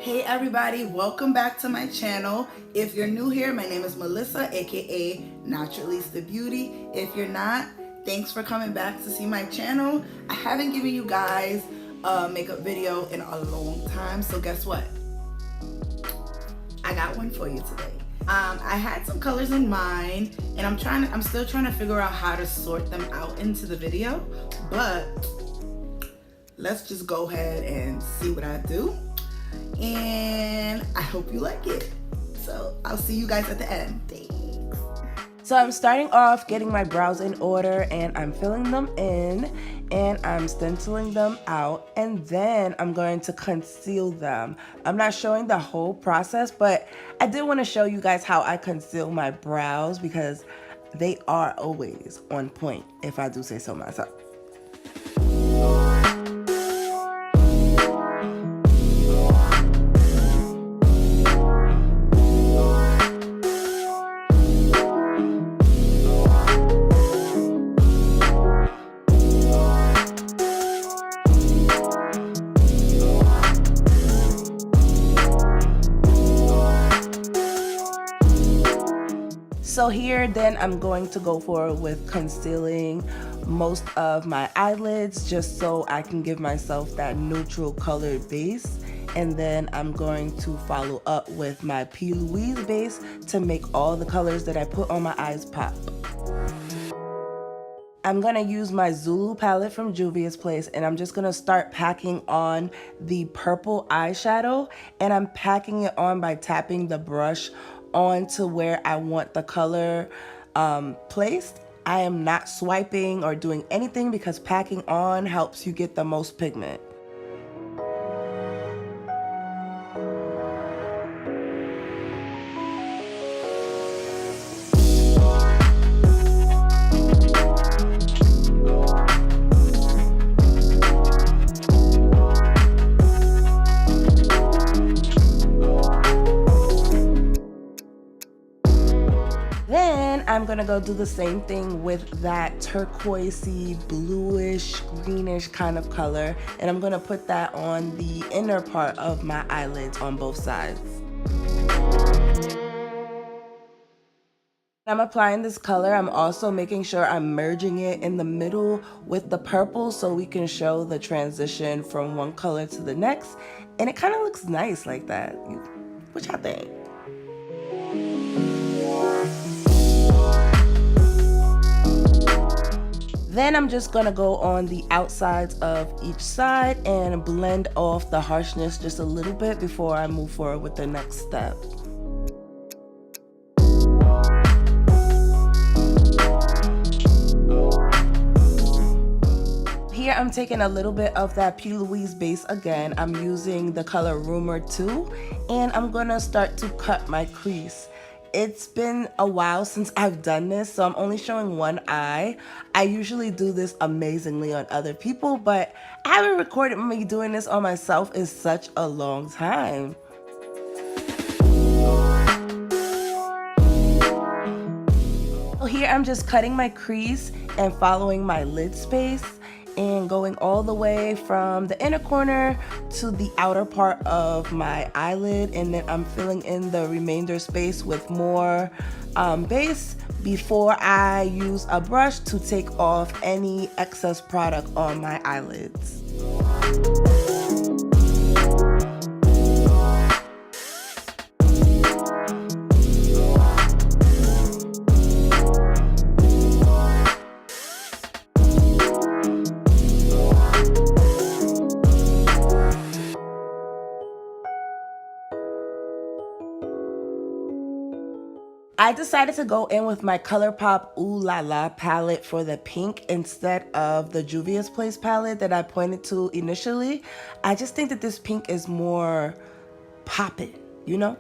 Hey everybody, welcome back to my channel. If you're new here, my name is Melissa, aka Naturalizta.beauty. If you're not, thanks for coming back to see my channel. I haven't given you guys a makeup video in a long time, so guess what? I got one for you today. I had some colors in mind, and I'm still trying to figure out how to sort them out into the video, but let's just go ahead and see what I do. And I hope you like it. So I'll see you guys at the end. Thanks. So I'm starting off getting my brows in order, and I'm filling them in and I'm stenciling them out, and then I'm going to conceal them. I'm not showing the whole process, but I did want to show you guys how I conceal my brows because they are always on point, if I do say so myself. So here then I'm going to go forward with concealing most of my eyelids just so I can give myself that neutral colored base, and then I'm going to follow up with my plouise base to make all the colors that I put on my eyes pop. I'm going to use my Zulu palette from Juvias Place, and I'm just going to start packing on the purple eyeshadow, and I'm packing it on by tapping the brush onto where I want the color placed. I am not swiping or doing anything because packing on helps you get the most pigment. Then I'm gonna go do the same thing with that turquoisey, bluish, greenish kind of color, and I'm gonna put that on the inner part of my eyelids on both sides. I'm applying this color. I'm also making sure I'm merging it in the middle with the purple so we can show the transition from one color to the next, and it kind of looks nice like that. What y'all think? Then I'm just gonna go on the outsides of each side and blend off the harshness just a little bit before I move forward with the next step. Here I'm taking a little bit of that plouise base again. I'm using the color Rumour 2, and I'm gonna start to cut my crease. It's been a while since I've done this, so I'm only showing one eye. I usually do this amazingly on other people, but I haven't recorded me doing this on myself in such a long time. So here I'm just cutting my crease and following my lid space and going all the way from the inner corner to the outer part of my eyelid, and then I'm filling in the remainder space with more base before I use a brush to take off any excess product on my eyelids. I decided to go in with my ColourPop Ooh Lala palette for the pink instead of the Juvias Place palette that I pointed to initially. I just think that this pink is more poppin', you know?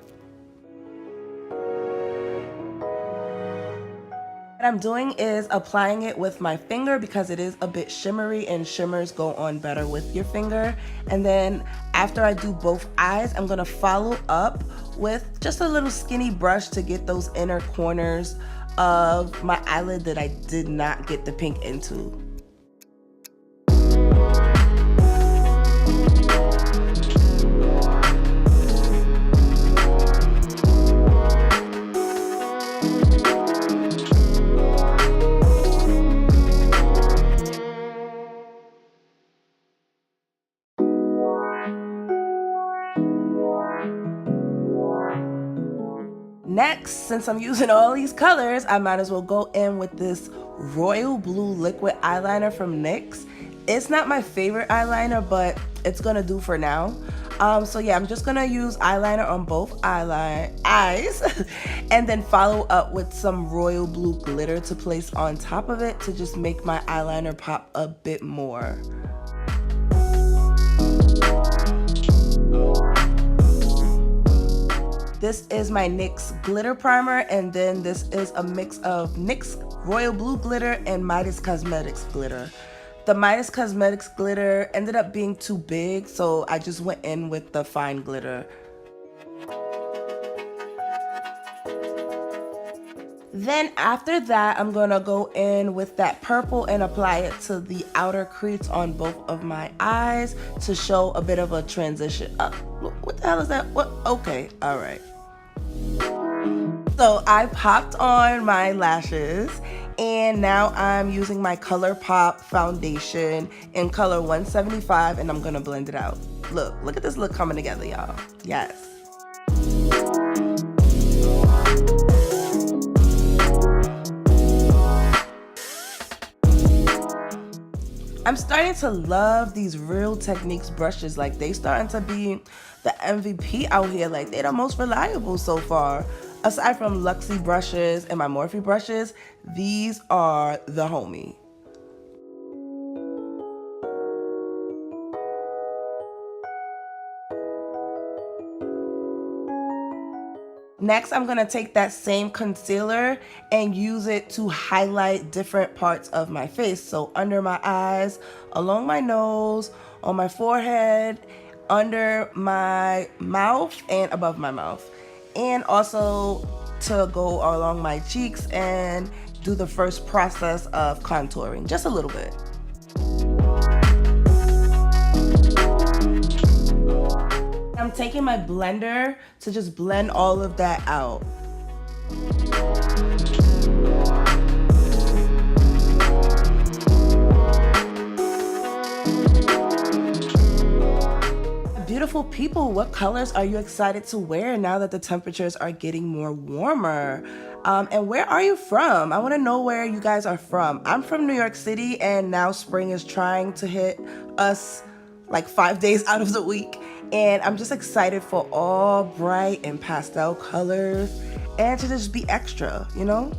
What I'm doing is applying it with my finger because it is a bit shimmery, and shimmers go on better with your finger. And then after I do both eyes, I'm gonna follow up with just a little skinny brush to get those inner corners of my eyelid that I did not get the pink into. Next, since I'm using all these colors, I might as well go in with this royal blue liquid eyeliner from NYX. It's not my favorite eyeliner, but it's gonna do for now. So yeah, I'm just gonna use eyeliner on both eyes and then follow up with some royal blue glitter to place on top of it to just make my eyeliner pop a bit more. This is my NYX glitter primer, and then this is a mix of NYX royal blue glitter and Midas Cosmetics glitter. The Midas Cosmetics glitter ended up being too big, so I just went in with the fine glitter. Then after that, I'm gonna go in with that purple and apply it to the outer crease on both of my eyes to show a bit of a transition. What the hell is that? What? Okay, all right. So I popped on my lashes, and now I'm using my ColourPop foundation in color 175, and I'm gonna blend it out. Look at this look coming together, y'all. Yes. I'm starting to love these Real Techniques brushes. Like, they starting to be the MVP out here. Like, they're the most reliable so far. Aside from Luxie brushes and my Morphe brushes, these are the homie. Next, I'm gonna take that same concealer and use it to highlight different parts of my face. So under my eyes, along my nose, on my forehead, under my mouth, and above my mouth. And also to go along my cheeks and do the first process of contouring, just a little bit. I'm taking my blender to just blend all of that out. Beautiful people, what colors are you excited to wear now that the temperatures are getting more warmer? And where are you from? I want to know where you guys are from. I'm from New York City, and now spring is trying to hit us like 5 days out of the week. And I'm just excited for all bright and pastel colors and to just be extra, you know?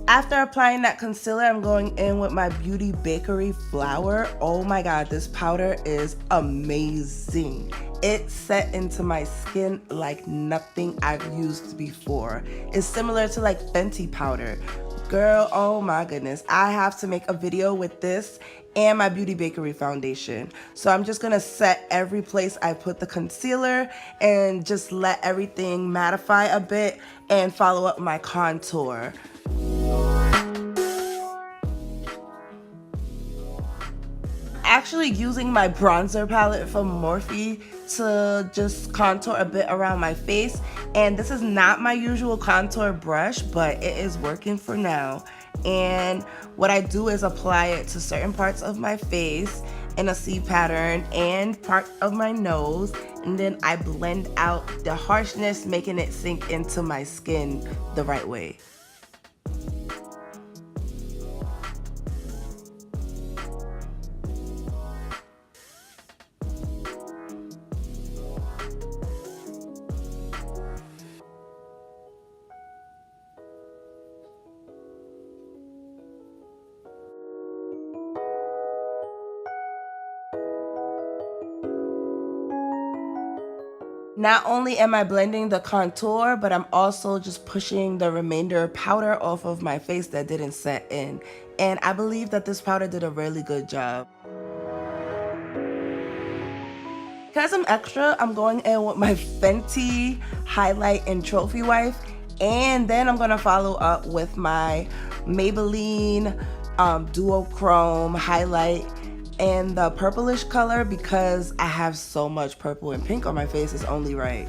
After applying that concealer, I'm going in with my Beauty Bakerie Flour. Oh my God, this powder is amazing. It set into my skin like nothing I've used before. It's similar to like Fenty powder. Girl, oh my goodness. I have to make a video with this and my Beauty Bakerie foundation. So I'm just gonna set every place I put the concealer and just let everything mattify a bit and follow up my contour. Actually using my bronzer palette from Morphe to just contour a bit around my face, and this is not my usual contour brush, but it is working for now. And what I do is apply it to certain parts of my face in a C pattern and part of my nose, and then I blend out the harshness, making it sink into my skin the right way. Not only am I blending the contour, but I'm also just pushing the remainder powder off of my face that didn't set in. And I believe that this powder did a really good job. Because I'm extra, I'm going in with my Fenty Highlight and Trophy Wife. And then I'm gonna follow up with my Maybelline Duochrome Highlight and the purplish color, because I have so much purple and pink on my face, it's only right.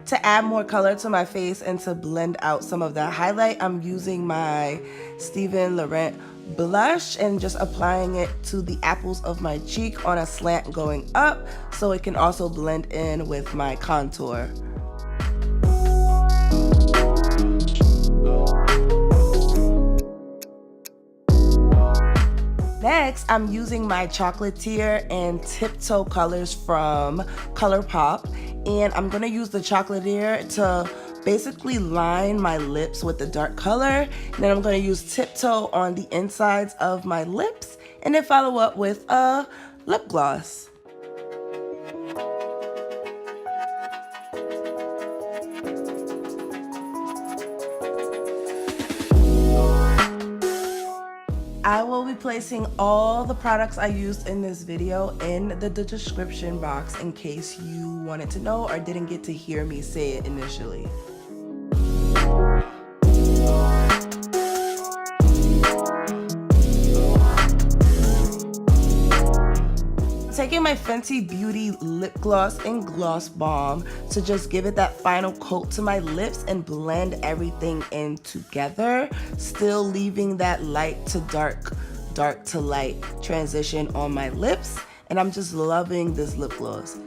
To add more color to my face and to blend out some of the highlight, I'm using my Stephen Laurent blush and just applying it to the apples of my cheek on a slant going up so it can also blend in with my contour. Next, I'm using my chocolatier and tiptoe colors from Colourpop, and I'm gonna use the chocolatier to basically line my lips with the dark color. And then I'm gonna use tiptoe on the insides of my lips, and then follow up with a lip gloss. I will be placing all the products I used in this video in the description box in case you wanted to know or didn't get to hear me say it initially. Taking my Fenty Beauty lip gloss and gloss balm to just give it that final coat to my lips and blend everything in together, still leaving that light to dark, dark to light transition on my lips. And I'm just loving this lip gloss.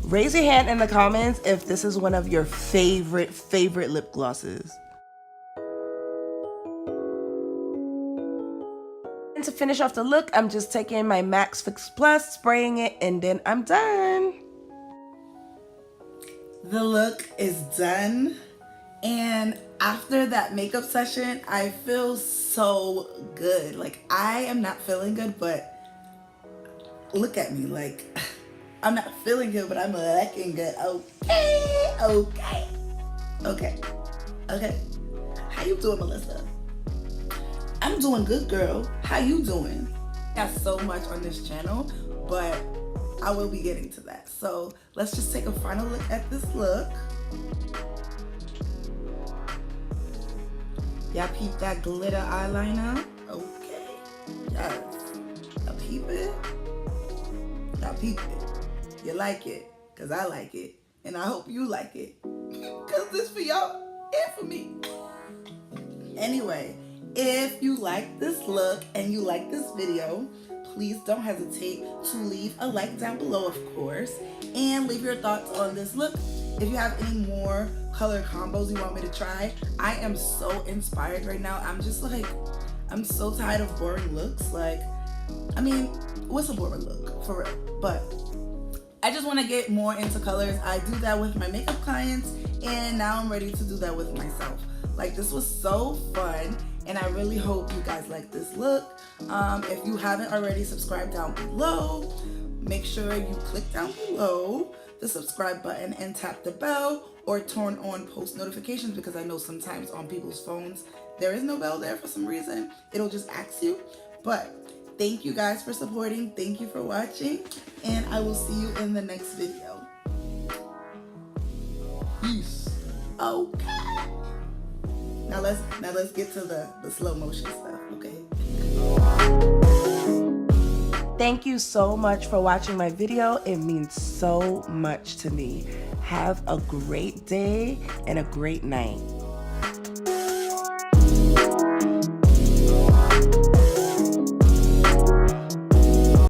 Raise your hand in the comments if this is one of your favorite lip glosses. And to finish off the look, I'm just taking my MAC Fix Plus, spraying it, and then I'm done. The look is done, and after that makeup session, I feel so good. Like, I am not feeling good, but look at me. Like, I'm not feeling good, but I'm looking good. Okay, okay, okay, okay. How you doing, Melissa? I'm doing good, girl. How you doing? Got so much on this channel, but I will be getting to that. So let's just take a final look at this look. Y'all peep that glitter eyeliner? Okay. Yes. Y'all peep it? Y'all peep it. You like it? Cause I like it. And I hope you like it. Cause this for y'all and for me. Anyway, if you like this look and you like this video, please don't hesitate to leave a like down below, of course, and leave your thoughts on this look. If you have any more color combos you want me to try, I am so inspired right now. I'm just like, I'm so tired of boring looks. Like, I mean, what's a boring look for real? But I just want to get more into colors. I do that with my makeup clients, and now I'm ready to do that with myself. Like, this was so fun, and I really hope you guys like this look. If you haven't already, subscribe down below. Make sure you click down below the subscribe button and tap the bell or turn on post notifications, because I know sometimes on people's phones there is no bell there for some reason. It'll just ask you. But thank you guys for supporting. Thank you for watching, and I will see you in the next video. Peace. Okay. Now let's get to the slow motion stuff, okay? Thank you so much for watching my video. It means so much to me. Have a great day and a great night.